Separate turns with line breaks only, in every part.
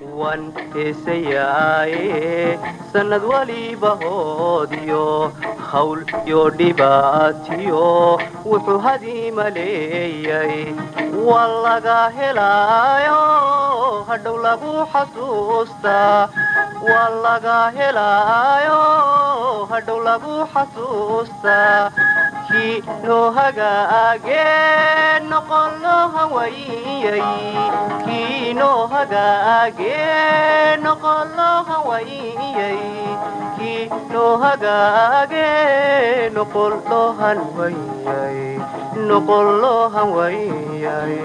wan heesayaaye sanad waliba hoodiyo hawl iyo dhibaatiyo wuxuu hadiima leeyay waa laga helaayo hadhow lagu xasuustaa waa laga helaayo hadhow lagu xasuustaa kii noo hagaagee noqon loo hawayay kii noo hagaagee noqon loo hawayay kii noo hagaagee noqon loo hanwayay noqon loo hanwayay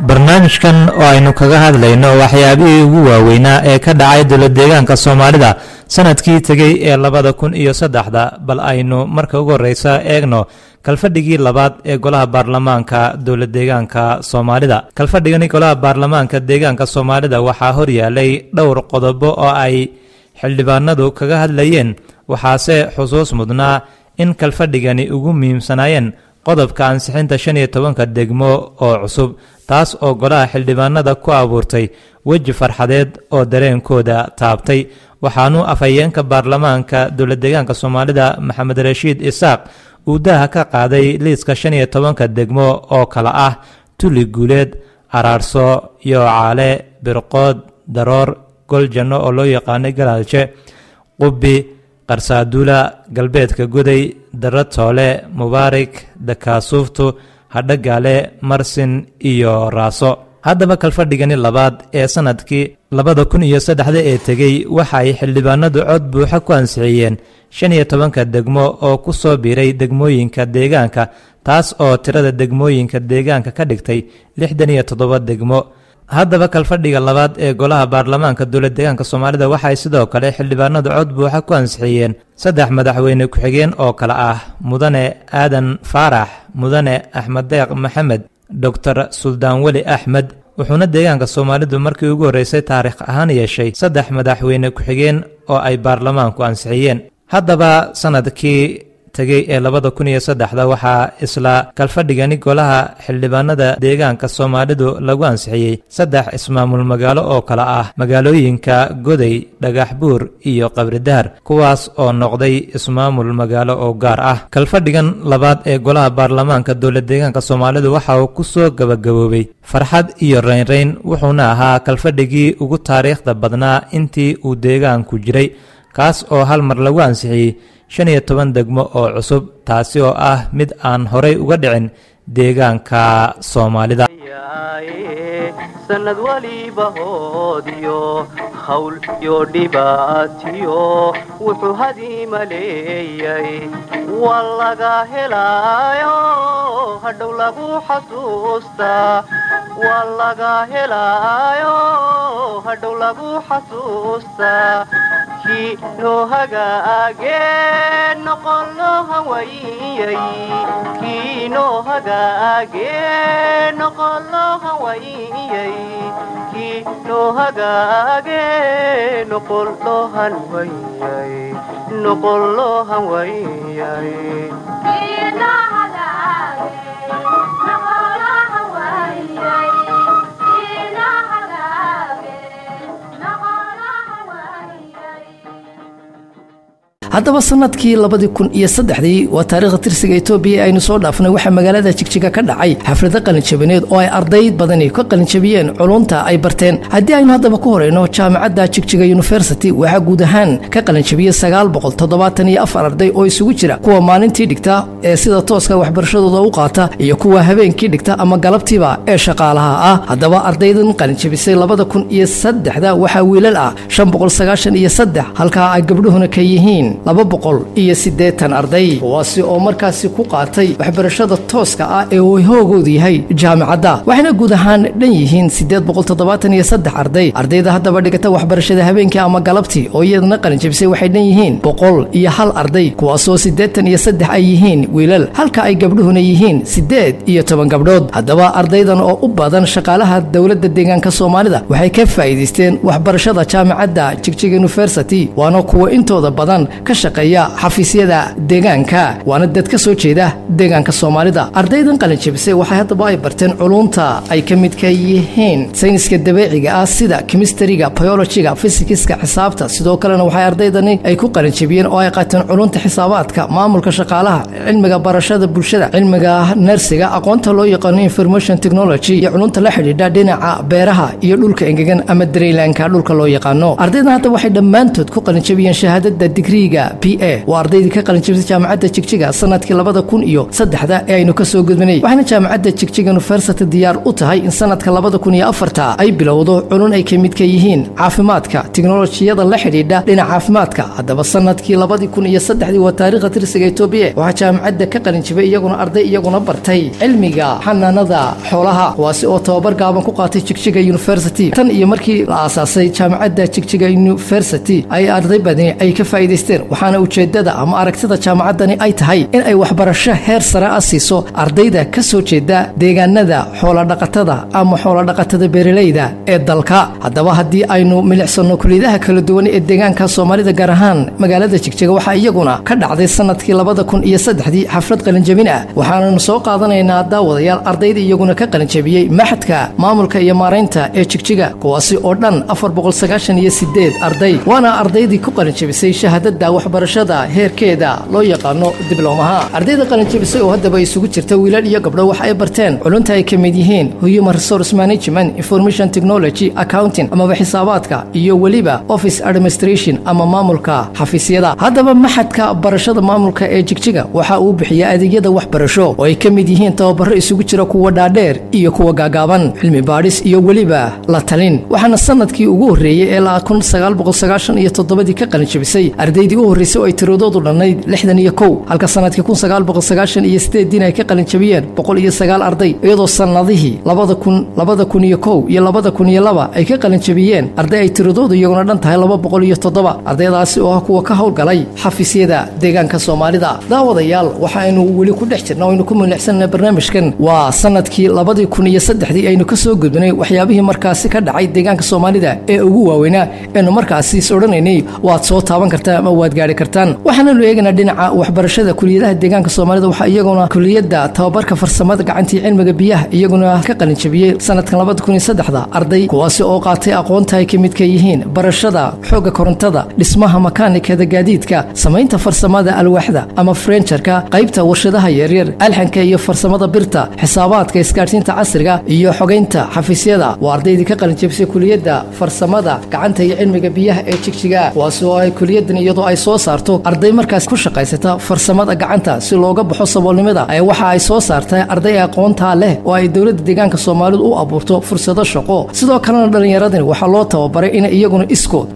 barnaamijkan oo aynu kaga hadlayno waxyaabihii ugu waaweynaa ee ka dhacay dowlad deegaanka Soomaalida sanadkii tagay ee 2003 bal aynu marka ugu horeysa eegno kalfadhigii labaad ee golaha baarlamaanka dowlad deegaanka Soomaalida kalfadhigani golaha baarlamaanka deegaanka Soomaalida waxaa hor yaalay dhowr qodobo oo ay xildhibaanadu kaga hadlayeen waxaase xusuus mudnaa in kalfadhigani ugu muhiimsanaayeen qodobka ansixinta 15 degmo oo cusub taas oo golaha xildhibaanada ku abuurtay waji farxadeed oo dareenkooda taabtay waxaanu afhayeenka baarlamaanka dowlad deegaanka Soomaalida Maxamed Rashiid Isaaq uu daaha ka qaaday liiska 15 degmo oo kala ah Tuli Guuleed Araarso iyo Caale Birqood Daroor Goljano oo loo yaqaan Galaalje Qubbi Qarsaadula Galbeedka Guday Daratoole Mubaarak Dakaasuuftu Hadhagaale Marsin iyo Raaso haddaba kalfadhigani labaad ee sanadkii 2003 ee tagay waxa ay xildhibaanadu cod buuxa ku ansixiyeen 15 degmo oo ku soo biiray degmooyinka deegaanka taas oo tirada degmooyinka deegaanka ka dhigtay 67 degmo haddaba kalfadhiga labaad ee golaha baarlamaanka dowlad deegaanka Soomaalida waxa ay sidoo kale xildhibaanadu cod buuxa ku ansixiyeen 3 madaxweyne ku xigeen oo kala ah mudane Aadan Faarax mudane Axmed Deeq Maxamed Dr. Suldaan Wali Axmed wuxuuna deegaanka Soomaalidu markii ugu horeysay taariikh ahaan yeeshay 3 madaxweyne ku xigeen oo ay baarlamaanku ansixiyeen haddaba sanadkii tagay ee 2003 waxaa isla kalfadhigani golaha xildhibaanada deegaanka Soomaalidu lagu ansixiyay 3 ismaamul magaalo oo kala ah magaalooyinka Goday Dhagaxbuur iyo Qabridahar kuwaas oo noqday ismaamul magaalo oo gaar ah kalfadhigan labaad ee golaha baarlamaanka dowlad deegaanka Soomaalidu waxa uu ku soo gabagaboobay farxad iyo reyn wuxuuna ahaa kalfadhigii ugu taariikhda badnaa intii uu deegaanku jiray kaas oo hal mar lagu ansixiyay 15 degmo oo cusub taasi oo ah mid aan horay uga dhicin deegaanka Soomaalida
sanad waliba hoodiyo hawl iyo dhibaatiyo wuxuu hadiima leeyay waa laga helaayo hadhow lagu xasuustaa waa laga helaayo hadhow lagu xasuustaa kii noo hagaagee noqon loo hawayay kii noo hagaagee noqon loo hawayay kii noo hagaagee noqon loo hanwayay noqon loo hanwayay
haddaba sanadkii 2003 waa taariikhda tirsiga Itoobiya aynu soo dhaafnay waxa magaalada Jigjiga ka dhacay xaflad qalinjabineed oo ay arday badani ka qalinjabiyeen culunta ay barteen haddii aynu haddaba ku horeyno jaamacadda Jigjiga University waxa guud ahaan ka qalinjabiyay 974 arday oo isugu jira kuwa maalintii dhigta ee sida tooska waxbarashadooda u qaata iyo kuwa habeenkii dhigta ama galabtiiba ee shaqaalaha ah haddaba ardaydan qalinjabisay 2003 waxa wiilal ah 593 halka ay gabdhuhuna ka yihiin 280 arday kuwaasi oo markaasi ku qaatay waxbarashada tooska ah ee uu hoogoodu yahay jaamacadda waxayna guud ahaan dhan yihiin 873 ardayda haddaba dhigata waxbarashada habeenkii ama galabtii oo iyadana qalinjabisay waxay dhan yihiin 101 arday kuwaasoo 83 ay yihiin wiilal halka ay gabdhuhuna yihiin 18 gabdhood haddaba ardaydan oo u badan shaqaalaha dowladda deegaanka Soomaalida waxay ka faa'iideysteen waxbarashada jaamacadda Jigjiga University waana kuwa intooda badan ka shaqeeya xafiisyada deegaanka waana dad ka soo jeeda deegaanka Soomaalida ardaydan qalinjabisay waxay haddaba ay barteen culunta ay ka mid ka yihiin sayniska dabiiciga ah sida chemistry-ga biology-ga physics-ka xisaabta sidoo kalena waxay ardaydani ay ku qalinjabiyeen oo ay qaateen culunta xisaabaadka maamulka shaqaalaha cilmiga barashada bulshada cilmiga nursiga aqoonta loo yaqaan information technology iyo culunta la xidhiidha dhinaca beeraha iyo dhulka engegan ama dareylanka dhulka loo yaqaano ardaydan hadda waxay dhammaantood ku qalinjabiyeen shahaadada digriga PA waa ardaydii ka qalinjabisay jaamacadda Jigjiga sanadkii 2003 ee aynu ka soo gudbinay waxaana jaamacadda Jigjiga University diyaar u tahay in sanadka 2004 ay bilowdo culun ay ka mid ka yihiin caafimaadka tiknoolajiyada la xidhiidha dhinaca caafimaadka haddaba sanadkii 2003 waa taariikhda tirsiga Itoobiya waxa jaamacadda ka qalinjabay iyaguna arday iyaguna bartay cilmiga xanaanada xoolaha kuwaasi oo tababar gaaban ku qaatay Jigjiga University tan iyo markii la aasaasay jaamacadda Jigjiga University ay arday badani ay ka faa'iideysteen waxaana ujeedada ama aragtida jaamacaddani ay tahay in ay waxbarasho heer sare ah siiso ardayda ka soo jeeda deegaanada xoolo dhaqatada ama xoolo dhaqatada beeraleyda ee dalka haddaba haddii aynu milicsano kulliyadaha kala duwan ee deegaanka Soomaalida gaar ahaan magaalada Jigjiga waxa iyaguna ka dhacday sanadkii 2003 xaflad qalinjabin ah waxaanu soo qaadanaynaa daawadayaal ardayda iyaguna ka qalinjabiyay maxadka maamulka iyo maareynta ee Jigjiga kuwaasi oo dhan 498 arday waana ardaydii ku qalinjabisay shahaadada waxbarashada heerkeeda loo yaqaano diblomaha ardayda qalinjabisay oo haddaba isugu jirta wiilal iyo gabdho waxa ay barteen culunta ay ka mid yihiin human resource management information technology accounting ama xisaabaadka iyo waliba office administration ama maamulka xafiisyada haddaba maxadka barashada maamulka ee Jigjiga waxa uu bixiyaa adeegyada waxbarasho oo ay ka mid yihiin tababaro isugu jira kuwa dhaadheer iyo kuwa gaagaaban cilmi baadhis iyo waliba la talin waxaana sanadkii ugu horeeyay ee 1997 ka qalinjabisay ardaydii u horeysay oo ay tiradoodu dhanayd 61 halka sanadkii 1998 ay ka qalinjabiyeen 109 arday iyadoo sanadihii 2001 iyo 2002 ay ka qalinjabiyeen arday ay tiradoodu iyaguna dhan tahay 207 ardaydaasi oo kuwa ka howlgalay xafiisyada deegaanka Soomaalida daawadayaal waxaanu wali ku dhex jirnaa oo ku mulixsanna barnaamijkan waa sanadkii 2003 aynu ka soo gudbinay waxyaabihii markaasi ka dhacay deegaanka Soomaalida ee ugu waaweynaa ee markaasi sodhanaynay waad soo taaban kartaa ama waad gaari kartaan waxaanu eegnaa dhinaca waxbarashada kulliyadaha deegaanka Soomaalida waxa iyaguna kulliyada tababarka farsamada gacanta cilmiga biyaha iyaguna ka qalinjabiyay sanadkan 2003 arday kuwaasi oo qaatay aqoonta ay ka mid ka yihiin barashada xooga korontada dhismaha makaanikada gaadiidka samaynta farsamada alwaaxda ama frencherka qaybta warshadaha yaryar alxanka iyo farsamada birta xisaabaadka isgaarsiinta casriga iyo xogeynta xafiisyada waa ardaydii ka qalinjabisay kulliyada farsamada gacanta iyo cilmiga biyaha ee Jigjiga kuwaasoo ay kulliyadan iyadoo ay soo saarto arday markaas ku shaqaysata farsamada gacanta si looga baxo saboolnimada ay waxa ay soo saartay arday aqoonta leh oo ay dawladda deegaanka Soomaalidu u abuurto fursado shaqo sidoo kalena dhalinyaradani waxa loo tababaray in iyaguna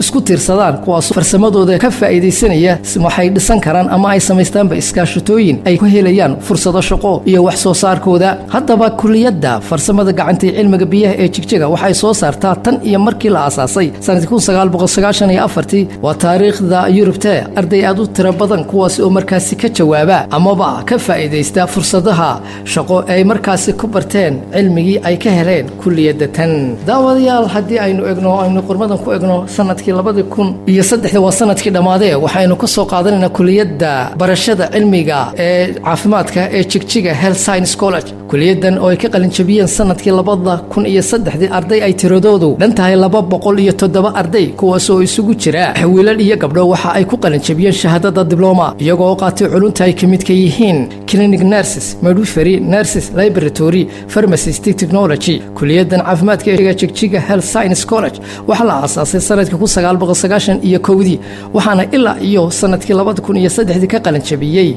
isku tiirsadaan kuwaas farsamadooda ka faa'iideysanaya waxay dhisan karaan ama ay samaystaan iskaashatooyin ay ku helayaan fursado shaqo iyo wax soo saarkooda haddaba kulliyada farsamada gacanta iyo cilmiga biyaha ee Jigjiga waxay soo saartaa tan iyo markii la aasaasay sanadkii 1994 waa taariikhda Yurubta arday aad u tiro badan kuwaas oo markaasi ka jawaaba amaba ka faa'iideysta fursadaha shaqo ay markaasi ku barteen cilmigii ay ka heleen kulliyada tan daawadayaal haddii aynu qormadan ku egno sanadkii 2003 waa sanadkii dhamaaday waxaynu ka soo qaadanaynaa kulliyada barashada cilmiga ee caafimaadka ee Jigjiga Health Science College kuliyadan oo ay ka qalin jabiyeen sanadkii 2003 arday ay tiradoodu dhan tahay 207 arday kuwaas oo isugu jira wiilal iyo gabdho waxa ay ku qalin jabiyeen shahaadada diploma iyagoo qaatay culunta ay kamid ka yihiin clinic nurses, midwifery nurses, laboratory, pharmacist technology. kuliyadan caafimaadka ee Jigjiga Health Science College waxa la aasaasay sanadkii 1991 waxaana ilaa iyo sanadkii 2003 ka qalin jabiyay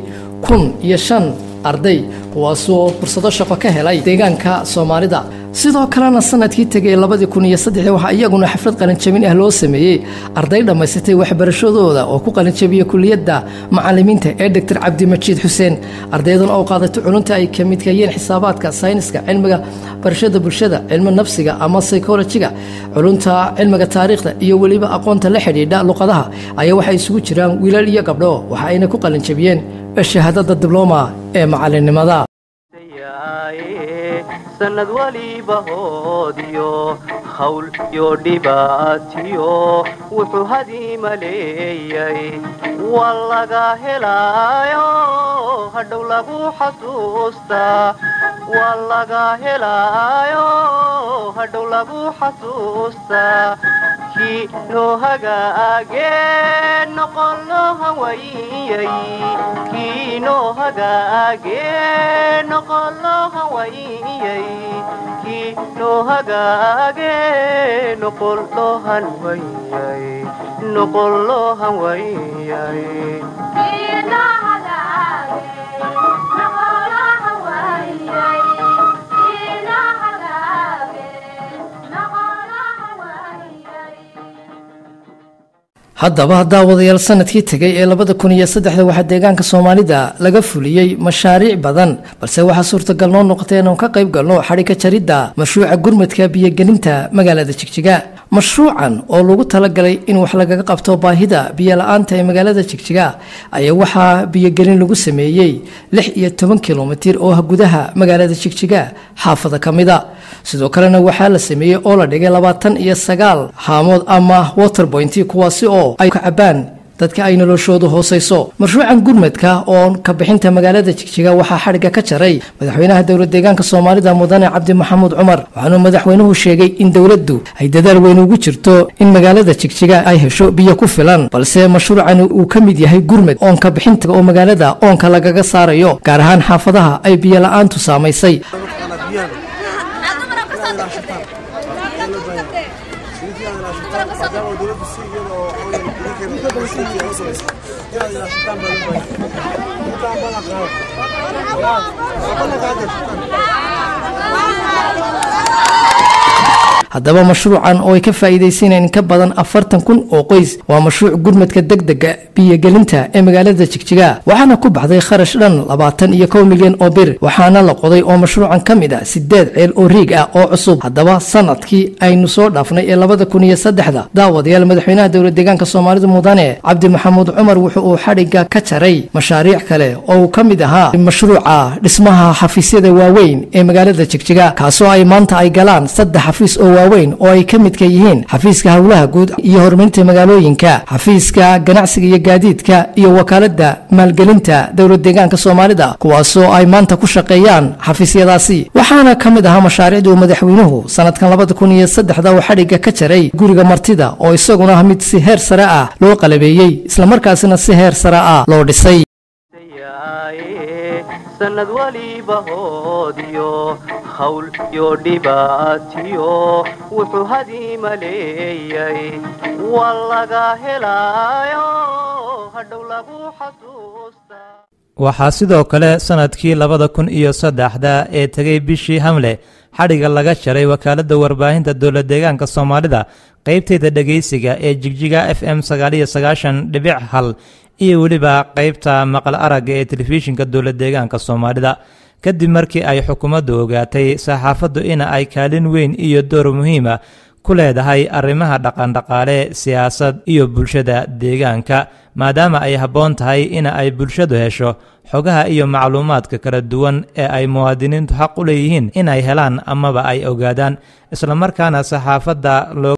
105 arday kuwaasoo fursado shaqo ka helay deegaanka Soomaalida. sidoo kalena sanadkii tagay 2003 waxa iyaguna xaflad qalin jabin ah loo sameeyay arday dhamaysatay waxbarashadooda oo ku qalin jabiyay kuliyadda macallimiinta ee Dr. Cabdi Majiid Xuseen. ardaydan oo qaadatay culunta ay ka mid yihiin xisaabaadka, sayniska, cilmiga barashada bulshada, cilmi nafsiga ama psychology-ga, culunta cilmiga taariikhda iyo waliba aqoonta la xiriirta luqadaha ayaa waxay isugu jiraan wiilal iyo gabdho waxa ayna ku qalin jabiyeen shahaadada diploma ee macallinimada.
sanad waliba hoodiyo hawl iyo dhibaatiyo wuxuu hadiima leeyay wallaga helaayo hadhow lagu xasuustaa wallaga helaayo hadhow lagu xasuustaa kii noo hagaagee noqon loo hawayay kii noo hagaagee noqon loo hawayay kii noo hagaagee noqon loo hanwayay noqon loo hanwayay
haddaba daawadayaal sanadkii tagay ee 2003 waxa deegaanka Soomaalida laga fuliyay mashaariic badan balse waxa suurtagal noqotay inuu ka qayb galno xariga jaridda mashruuca gurmadka biyo-gelinta magaalada Jigjiga. mashruucan oo lagu talagalay in wax laga qabto baahida biyo la'aanta ee magaalada Jigjiga ayaa waxa biyo-gelin lagu sameeyay 16 kiiloomitir oo gudaha magaalada Jigjiga xaafada kamida. sidoo kalena waxa la sameeyay oo la dhigay 29 haamood ama water point kuwaasi oo ay ka cabaan dadka ay noloshoodu hooseyso. mashruucan gurmadka oo ka bixinta magaalada Jigjiga waxa xariga ka jaray madaxweynaha dowladda deegaanka Soomaalida Mudane Cabdi Maxamuud Cumar waxaana madaxweynuhu sheegay in dowladdu ay dadaal weyn ugu jirto in magaalada Jigjiga ay hesho biyo ku filan balse mashruucan uu ka mid yahay gurmad oo ka bixinta oo magaalada oonka lagaga saarayo gaar ahaan xaafadaha ay biyo la'aantu saameysay. haddaba mashruucan oo ay ka faa'iideysanayeen ka badan 40,000 oo qoys waa mashruuc gurmadka degdega biyo-gelinta ee magaalada Jigjiga waxaana ku baxday kharash dhan 21 milyan oo bir waxaana la qoday oo mashruucan kamid ah 8 ceel oo riig ah oo cusub. haddaba sanadkii aynu soo dhaafnay ee 2003 daawadayaal madaxweynaha dowladda deegaanka Soomaalida Mudane Cabdi Maxamuud Cumar wuxuu xariga ka jaray mashaariic kale oo kamid ahaa mashruuca dhismaha xafiisyada waaweyn ee magaalada Jigjiga kaasoo ay maanta ay galaan 3 xafiis oo waaweyn oo ay kamid ka yihiin xafiiska hawlaha guud iyo horumarinta magaalooyinka, xafiiska ganacsiga iyo gaadiidka iyo wakaaladda maalgelinta dowladda deegaanka Soomaalida kuwaasoo ay maanta ku shaqeeyaan xafiisyadaasi. waxaana kamid ahaa mashaariicda madaxweynuhu sanadkan 2003 uu xariga ka jaray guriga martida oo isaguna mid si heer sare ah loo qalabeeyay isla markaasina si heer sare ah loo dhisay.
sanad waliba hoodiyo hawl iyo dhibaatiyo wuxuu hadiima leeyay wallaga helaayo hadhow lagu xasuustaa.
waxaa sidoo kale sanadkii 2003 ee tagay bishii Hamle xariga laga jaray wakaaladda warbaahinta dowladda deegaanka Soomaalida qaybteeda dhageysiga ee Jigjiga FM 99.1 iyo waliba qaybta maqal aragga ee telefishinka dowladda deegaanka Soomaalida kadib markii ay xukuumaddu ogaatay saxaafaddu in ay kaalin weyn iyo door muhiim ah ku leedahay arrimaha dhaqan-dhaqaale, siyaasad iyo bulshada deegaanka maadaama ay habboon tahay in ay bulshadu hesho xogaha iyo macluumaadka kala duwan ee ay muwaadiniintu xaq u leeyihiin in ay helaan amaba ay ogaadaan isla markaana saxaafadda